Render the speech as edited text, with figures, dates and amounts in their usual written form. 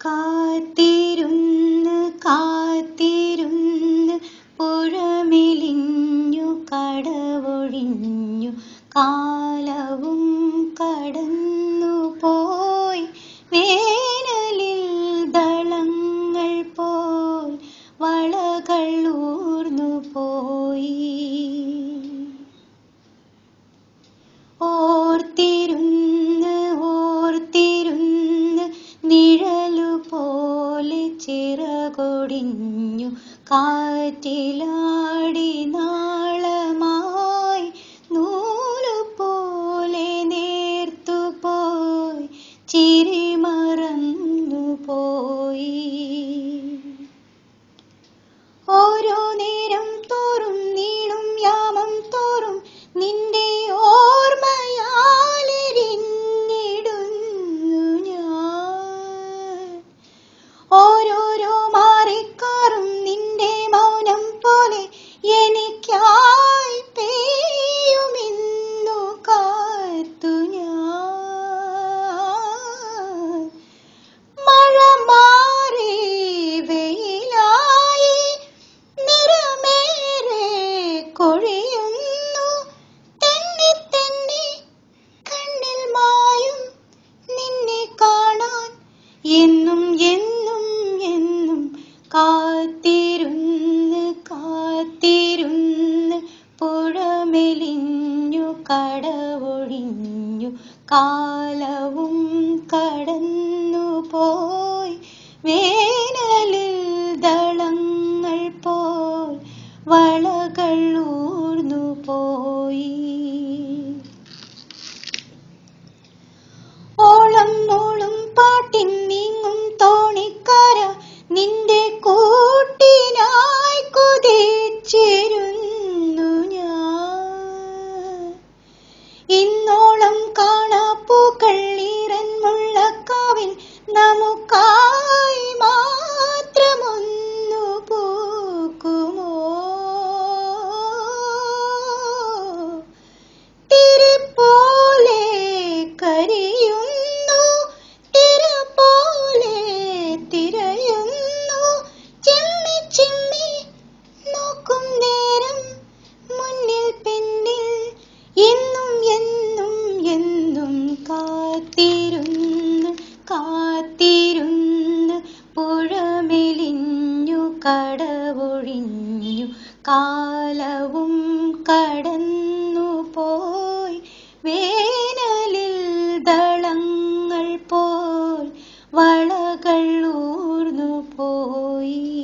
കാത്തിരുന്ന് കാത്തിരുന്ന് പുഴമെലിഞ്ഞു കടവൊഴിഞ്ഞു കാലവും കടന്നു പോയി വേനലിൽ ദളങ്ങൾ പോൽ വളകൾ ഊർന്നു പോയി. ഓർത്തിരുന്ന് ഓർത്തിരുന്ന് നിഴലുപോലെ ചിറകൊടിഞ്ഞു കാറ്റിലാടി നാളമായി നൂലുപോലെ നേർത്തുപോയി ചിരി മറന്നു പോയി. ഓരോ നേരം തോറും നീളും യാമം തോറും നിന്റെ ഓർമ്മയാലെരിഞ്ഞിടുന്നു ഞാൻ. ഓരോരോ മാറിക്കാറും നിന്റെ മൗനം പോലെ എനിക്കായി പെയ്യുമിന്നു കാത്തു ഞാൻ. മഴ മാറി വെയിലായി നിറമേറെ കൊഴിയുന്നു തെന്നി തെന്നി കണ്ണിൽ മായും നിന്നെ കാണാൻ എന്നും എന്നും എന്നും കാത്തിരുന്ന് കാത്തിരുന്ന് പുഴമെലിഞ്ഞു കടവൊഴിഞ്ഞു കാലവും കടന്നു പോയി വേനലിൽ ദളങ്ങൾ പോൽ വളകൾ ഊർന്നു പോയി. ഓളം മോളും പാട്ടിൻ നീങ്ങും തോണിക്കാര നിന്റെ കൂട്ടിനായി കുതിച്ചിരുന്നു ഞാൻ. ഇന്നോളം കാണാപ്പൂക്കൾ ഈറൻ മുള്ളക്കാവിൽ നമുക്കായി മാത്രമൊന്നു പൂക്കുമോ? തിരപോലെ കരിയുന്നു തിര പോലെ തിരയുന്നു ചിമ്മി ചിമ്മി നോക്കും നേരം മുന്നിൽ പിന്നിൽ എന്നും എന്നും എന്നും കാത്തിരുന്ന് കാത്തിരുന്ന് പുഴമെലിഞ്ഞു കടവൊഴിഞ്ഞു കാലവും കടന്നു പോയി വേനലിൽ ദളങ്ങൾ പോൽ വളകൾ ഊർന്നു പോയി.